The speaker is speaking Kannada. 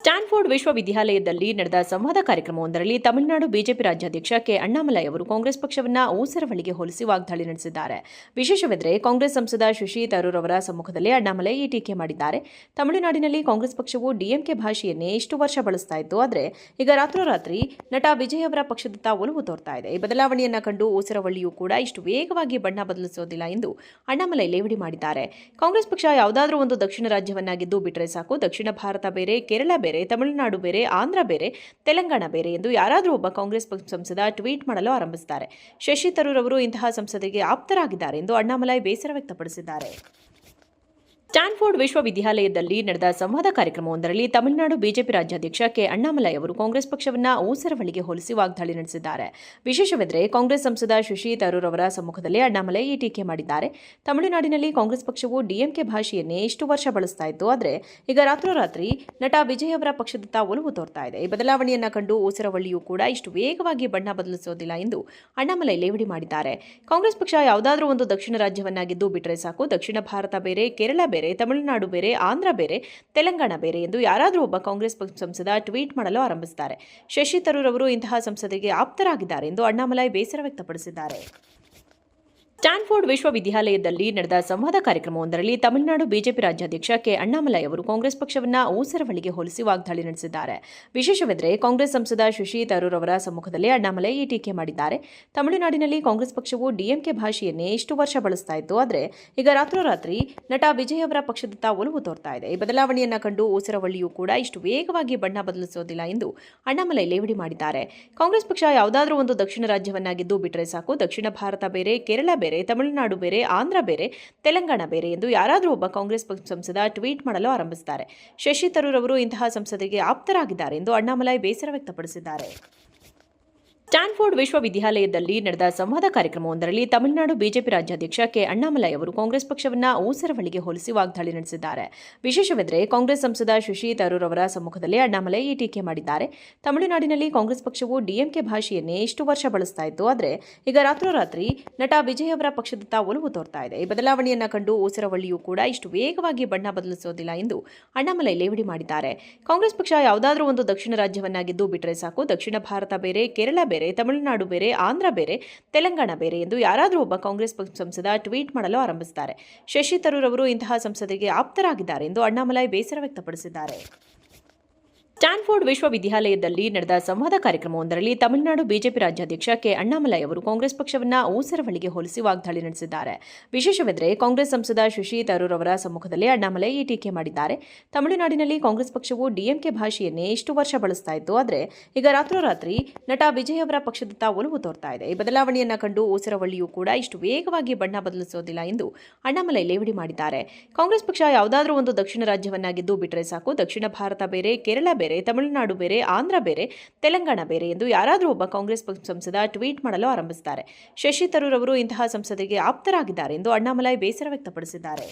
ಸ್ಟ್ಯಾನ್ಫೋರ್ಡ್ ವಿಶ್ವವಿದ್ಯಾಲಯದಲ್ಲಿ ನಡೆದ ಸಂವಾದ ಕಾರ್ಯಕ್ರಮವೊಂದರಲ್ಲಿ ತಮಿಳುನಾಡು ಬಿಜೆಪಿ ರಾಜ್ಯಾಧ್ಯಕ್ಷ ಕೆ ಅಣ್ಣಾಮಲೈ ಅವರು ಕಾಂಗ್ರೆಸ್ ಪಕ್ಷವನ್ನು ಊಸರವಳಿಗೆ ಹೋಲಿಸಿ ವಾಗ್ದಾಳಿ ನಡೆಸಿದ್ದಾರೆ. ವಿಶೇಷವೆಂದರೆ ಕಾಂಗ್ರೆಸ್ ಸಂಸದ ಶಶಿ ತರೂರ್ ಅವರ ಸಮ್ಮುಖದಲ್ಲಿ ಅಣ್ಣಾಮಲೈ ಈ ಟೀಕೆ ಮಾಡಿದ್ದಾರೆ. ತಮಿಳುನಾಡಿನಲ್ಲಿ ಕಾಂಗ್ರೆಸ್ ಪಕ್ಷವು ಡಿಎಂಕೆ ಭಾಷೆಯನ್ನೇ ಇಷ್ಟು ವರ್ಷ ಬಳಸ್ತಾ ಇತ್ತು. ಆದರೆ ಈಗ ರಾತ್ರೋರಾತ್ರಿ ನಟ ವಿಜಯ್ ಅವರ ಪಕ್ಷದತ್ತ ಒಲವು ತೋರ್ತಾ ಇದೆ. ಈ ಬದಲಾವಣೆಯನ್ನು ಕಂಡು ಊಸರವಳ್ಳಿಯೂ ಕೂಡ ಇಷ್ಟು ವೇಗವಾಗಿ ಬಣ್ಣ ಬದಲಿಸೋದಿಲ್ಲ ಎಂದು ಅಣ್ಣಾಮಲೈ ಲೇವಡಿ ಮಾಡಿದ್ದಾರೆ. ಕಾಂಗ್ರೆಸ್ ಪಕ್ಷ ಯಾವುದಾದ್ರೂ ಒಂದು ದಕ್ಷಿಣ ರಾಜ್ಯವನ್ನಾಗಿದ್ದು ಬಿಟ್ಟರೆ ಸಾಕು. ದಕ್ಷಿಣ ಭಾರತ ಬೇರೆ, ಕೇರಳ ಬೇರೆ, ತಮಿಳುನಾಡು ಬೇರೆ, ಆಂಧ್ರ ಬೇರೆ, ತೆಲಂಗಾಣ ಬೇರೆ ಎಂದು ಯಾರಾದರೂ ಒಬ್ಬ ಕಾಂಗ್ರೆಸ್ ಸಂಸದ ಟ್ವೀಟ್ ಮಾಡಲು ಆರಂಭಿಸಿದ್ದಾರೆ. ಶಶಿ ತರೂರ್ ಅವರು ಇಂತಹ ಸಂಸದರಿಗೆ ಆಪ್ತರಾಗಿದ್ದಾರೆ ಎಂದು ಅಣ್ಣಾಮಲೈ ಬೇಸರ ವ್ಯಕ್ತಪಡಿಸಿದ್ದಾರೆ. ಸ್ಟ್ಯಾನ್ಫೋರ್ಡ್ ವಿಶ್ವವಿದ್ಯಾಲಯದಲ್ಲಿ ನಡೆದ ಸಂವಾದ ಕಾರ್ಯಕ್ರಮವೊಂದರಲ್ಲಿ ತಮಿಳುನಾಡು ಬಿಜೆಪಿ ರಾಜ್ಯಾಧ್ಯಕ್ಷ ಕೆ ಅಣ್ಣಾಮಲೈ ಅವರು ಕಾಂಗ್ರೆಸ್ ಪಕ್ಷವನ್ನು ಊಸರವಳಿಗೆ ಹೋಲಿಸಿ ವಾಗ್ದಾಳಿ ನಡೆಸಿದ್ದಾರೆ. ವಿಶೇಷವೆಂದರೆ ಕಾಂಗ್ರೆಸ್ ಸಂಸದ ಶಶಿ ತರೂರ್ ಅವರ ಸಮ್ಮುಖದಲ್ಲಿ ಅಣ್ಣಾಮಲೈ ಈ ಟೀಕೆ ಮಾಡಿದ್ದಾರೆ. ತಮಿಳುನಾಡಿನಲ್ಲಿ ಕಾಂಗ್ರೆಸ್ ಪಕ್ಷವು ಡಿಎಂಕೆ ಭಾಷೆಯನ್ನೇ ಇಷ್ಟು ವರ್ಷ ಬಳಸ್ತಾ ಇತ್ತು. ಆದರೆ ಈಗ ರಾತ್ರೋರಾತ್ರಿ ನಟ ವಿಜಯ್ ಅವರ ಪಕ್ಷದತ್ತ ಒಲವು ತೋರ್ತಾ ಇದೆ. ಈ ಬದಲಾವಣೆಯನ್ನು ಕಂಡು ಊಸರವಳ್ಳಿಯೂ ಕೂಡ ಇಷ್ಟು ವೇಗವಾಗಿ ಬಣ್ಣ ಬದಲಿಸೋದಿಲ್ಲ ಎಂದು ಅಣ್ಣಾಮಲೈ ಲೇವಡಿ ಮಾಡಿದ್ದಾರೆ. ಕಾಂಗ್ರೆಸ್ ಪಕ್ಷ ಯಾವುದಾದ್ರೂ ಒಂದು ದಕ್ಷಿಣ ರಾಜ್ಯವನ್ನಾಗಿದ್ದು ಬಿಟ್ಟರೆ ಸಾಕು. ದಕ್ಷಿಣ ಭಾರತ ಬೇರೆ, ಕೇರಳ ಬೇರೆ, ತಮಿಳುನಾಡು ಬೇರೆ, ಆಂಧ್ರ ಬೇರೆ, ತೆಲಂಗಾಣ ಬೇರೆ ಎಂದು ಯಾರಾದರೂ ಒಬ್ಬ ಕಾಂಗ್ರೆಸ್ ಸಂಸದ ಟ್ವೀಟ್ ಮಾಡಲು ಆರಂಭಿಸಿದ್ದಾರೆ. ಶಶಿ ತರೂರ್ ಅವರು ಇಂತಹ ಸಂಸದರಿಗೆ ಆಪ್ತರಾಗಿದ್ದಾರೆ ಎಂದು ಅಣ್ಣಾಮಲೈ ಬೇಸರ ವ್ಯಕ್ತಪಡಿಸಿದ್ದಾರೆ. ಸ್ಟ್ಯಾನ್ಫೋರ್ಡ್ ವಿಶ್ವವಿದ್ಯಾಲಯದಲ್ಲಿ ನಡೆದ ಸಂವಾದ ಕಾರ್ಯಕ್ರಮವೊಂದರಲ್ಲಿ ತಮಿಳುನಾಡು ಬಿಜೆಪಿ ರಾಜ್ಯಾಧ್ಯಕ್ಷ ಕೆ ಅಣ್ಣಾಮಲೈ ಅವರು ಕಾಂಗ್ರೆಸ್ ಪಕ್ಷವನ್ನು ಊಸರವಳಿಗೆ ಹೋಲಿಸಿ ವಾಗ್ದಾಳಿ ನಡೆಸಿದ್ದಾರೆ. ವಿಶೇಷವೆಂದರೆ ಕಾಂಗ್ರೆಸ್ ಸಂಸದ ಶಶಿ ತರೂರ್ ಅವರ ಸಮ್ಮುಖದಲ್ಲಿ ಅಣ್ಣಾಮಲೈ ಈ ಟೀಕೆ ಮಾಡಿದ್ದಾರೆ. ತಮಿಳುನಾಡಿನಲ್ಲಿ ಕಾಂಗ್ರೆಸ್ ಪಕ್ಷವು ಡಿಎಂಕೆ ಭಾಷೆಯನ್ನೇ ಇಷ್ಟು ವರ್ಷ ಬಳಸ್ತಾ ಇತ್ತು. ಆದರೆ ಈಗ ರಾತ್ರೋರಾತ್ರಿ ನಟ ವಿಜಯ್ ಅವರ ಪಕ್ಷದತ್ತ ಒಲವು ತೋರ್ತಾ ಇದೆ. ಈ ಬದಲಾವಣೆಯನ್ನು ಕಂಡು ಊಸರವಳ್ಳಿಯೂ ಕೂಡ ಇಷ್ಟು ವೇಗವಾಗಿ ಬಣ್ಣ ಬದಲಿಸೋದಿಲ್ಲ ಎಂದು ಅಣ್ಣಾಮಲೈ ಲೇವಡಿ ಮಾಡಿದ್ದಾರೆ. ಕಾಂಗ್ರೆಸ್ ಪಕ್ಷ ಯಾವುದಾದ್ರೂ ಒಂದು ದಕ್ಷಿಣ ರಾಜ್ಯವನ್ನಾಗಿದ್ದು ಬಿಟ್ಟರೆ ಸಾಕು. ದಕ್ಷಿಣ ಭಾರತ ಬೇರೆ, ಕೇರಳ ಬೇರೆ, ತಮಿಳುನಾಡು ಬೇರೆ, ಆಂಧ್ರ ಬೇರೆ, ತೆಲಂಗಾಣ ಬೇರೆ ಎಂದು ಯಾರಾದರೂ ಒಬ್ಬ ಕಾಂಗ್ರೆಸ್ ಸಂಸದ ಟ್ವೀಟ್ ಮಾಡಲು ಆರಂಭಿಸಿದ್ದಾರೆ. ಶಶಿ ತರೂರ್ ಅವರು ಇಂತಹ ಸಂಸದರಿಗೆ ಆಪ್ತರಾಗಿದ್ದಾರೆ ಎಂದು ಅಣ್ಣಾಮಲೈ ಬೇಸರ ವ್ಯಕ್ತಪಡಿಸಿದ್ದಾರೆ. ಸ್ಟ್ಯಾನ್ಫೋರ್ಡ್ ವಿಶ್ವವಿದ್ಯಾಲಯದಲ್ಲಿ ನಡೆದ ಸಂವಾದ ಕಾರ್ಯಕ್ರಮವೊಂದರಲ್ಲಿ ತಮಿಳುನಾಡು ಬಿಜೆಪಿ ರಾಜ್ಯಾಧ್ಯಕ್ಷ ಕೆ ಅಣ್ಣಾಮಲೈ ಅವರು ಕಾಂಗ್ರೆಸ್ ಪಕ್ಷವನ್ನು ಊಸರವಳಿಗೆ ಹೋಲಿಸಿ ವಾಗ್ದಾಳಿ ನಡೆಸಿದ್ದಾರೆ. ವಿಶೇಷವೆಂದರೆ ಕಾಂಗ್ರೆಸ್ ಸಂಸದ ಶಶಿ ತರೂರ್ ಅವರ ಸಮ್ಮುಖದಲ್ಲಿ ಅಣ್ಣಾಮಲೈ ಈ ಟೀಕೆ ಮಾಡಿದ್ದಾರೆ. ತಮಿಳುನಾಡಿನಲ್ಲಿ ಕಾಂಗ್ರೆಸ್ ಪಕ್ಷವು ಡಿಎಂಕೆ ಭಾಷೆಯನ್ನೇ ಇಷ್ಟು ವರ್ಷ ಬಳಸ್ತಾ ಇತ್ತು. ಆದರೆ ಈಗ ರಾತ್ರೋರಾತ್ರಿ ನಟ ವಿಜಯ್ ಅವರ ಪಕ್ಷದತ್ತ ಒಲವು ತೋರ್ತಾ ಇದೆ. ಈ ಬದಲಾವಣೆಯನ್ನು ಕಂಡು ಊಸರವಳ್ಳಿಯೂ ಕೂಡ ಇಷ್ಟು ವೇಗವಾಗಿ ಬಣ್ಣ ಬದಲಿಸೋದಿಲ್ಲ ಎಂದು ಅಣ್ಣಾಮಲೈ ಲೇವಡಿ ಮಾಡಿದ್ದಾರೆ. ಕಾಂಗ್ರೆಸ್ ಪಕ್ಷ ಯಾವುದಾದ್ರೂ ಒಂದು ದಕ್ಷಿಣ ರಾಜ್ಯವನ್ನಾಗಿದ್ದು ಬಿಟ್ಟರೆ ಸಾಕು. ದಕ್ಷಿಣ ಭಾರತ ಬೇರೆ, ಕೇರಳ ಬೇರೆ, ತಮಿಳುನಾಡು ಬೇರೆ, ಆಂಧ್ರ ಬೇರೆ, ತೆಲಂಗಾಣ ಬೇರೆ ಎಂದು ಯಾರಾದರೂ ಒಬ್ಬ ಕಾಂಗ್ರೆಸ್ ಸಂಸದ ಟ್ವೀಟ್ ಮಾಡಲು ಆರಂಭಿಸಿದ್ದಾರೆ. ಶಶಿ ತರೂರ್ ಅವರು ಇಂತಹ ಸಂಸದರಿಗೆ ಆಪ್ತರಾಗಿದ್ದಾರೆ ಎಂದು ಅಣ್ಣಾಮಲೈ ಬೇಸರ ವ್ಯಕ್ತಪಡಿಸಿದ್ದಾರೆ. ಸ್ಟ್ಯಾನ್ಫೋರ್ಡ್ ವಿಶ್ವವಿದ್ಯಾಲಯದಲ್ಲಿ ನಡೆದ ಸಂವಾದ ಕಾರ್ಯಕ್ರಮವೊಂದರಲ್ಲಿ ತಮಿಳುನಾಡು ಬಿಜೆಪಿ ರಾಜ್ಯಾಧ್ಯಕ್ಷ ಕೆ ಅಣ್ಣಾಮಲೈ ಅವರು ಕಾಂಗ್ರೆಸ್ ಪಕ್ಷವನ್ನು ಊಸರವಳಿಗೆ ಹೋಲಿಸಿ ವಾಗ್ದಾಳಿ ನಡೆಸಿದ್ದಾರೆ. ವಿಶೇಷವೆಂದರೆ ಕಾಂಗ್ರೆಸ್ ಸಂಸದ ಶಶಿ ತರೂರ್ ಅವರ ಸಮ್ಮುಖದಲ್ಲಿ ಅಣ್ಣಾಮಲೈ ಈ ಟೀಕೆ ಮಾಡಿದ್ದಾರೆ. ತಮಿಳುನಾಡಿನಲ್ಲಿ ಕಾಂಗ್ರೆಸ್ ಪಕ್ಷವು ಡಿಎಂಕೆ ಭಾಷೆಯನ್ನೇ ಇಷ್ಟು ವರ್ಷ ಬಳಸ್ತಾ ಇತ್ತು. ಆದರೆ ಈಗ ರಾತ್ರೋರಾತ್ರಿ ನಟ ವಿಜಯ್ ಅವರ ಪಕ್ಷದತ್ತ ಒಲವು ತೋರ್ತಾ ಇದೆ. ಈ ಬದಲಾವಣೆಯನ್ನು ಕಂಡು ಊಸರವಳ್ಳಿಯೂ ಕೂಡ ಇಷ್ಟು ವೇಗವಾಗಿ ಬಣ್ಣ ಬದಲಿಸೋದಿಲ್ಲ ಎಂದು ಅಣ್ಣಾಮಲೈ ಲೇವಡಿ ಮಾಡಿದ್ದಾರೆ. ಕಾಂಗ್ರೆಸ್ ಪಕ್ಷ ಯಾವುದಾದ್ರೂ ಒಂದು ದಕ್ಷಿಣ ರಾಜ್ಯವನ್ನಾಗಿದ್ದು ಬಿಟ್ಟರೆ ಸಾಕು. ದಕ್ಷಿಣ ಭಾರತ ಬೇರೆ, ಕೇರಳ ಬೇರೆ, ತಮಿಳುನಾಡು ಬೇರೆ, ಆಂಧ್ರ ಬೇರೆ, ತೆಲಂಗಾಣ ಬೇರೆ ಎಂದು ಯಾರಾದರೂ ಒಬ್ಬ ಕಾಂಗ್ರೆಸ್ ಸಂಸದ ಟ್ವೀಟ್ ಮಾಡಲು ಆರಂಭಿಸಿದ್ದಾರೆ. ಶಶಿ ತರೂರ್ ಅವರು ಇಂತಹ ಸಂಸದರಿಗೆ ಆಪ್ತರಾಗಿದ್ದಾರೆ ಎಂದು ಅಣ್ಣಾಮಲೈ ಬೇಸರ ವ್ಯಕ್ತಪಡಿಸಿದ್ದಾರೆ.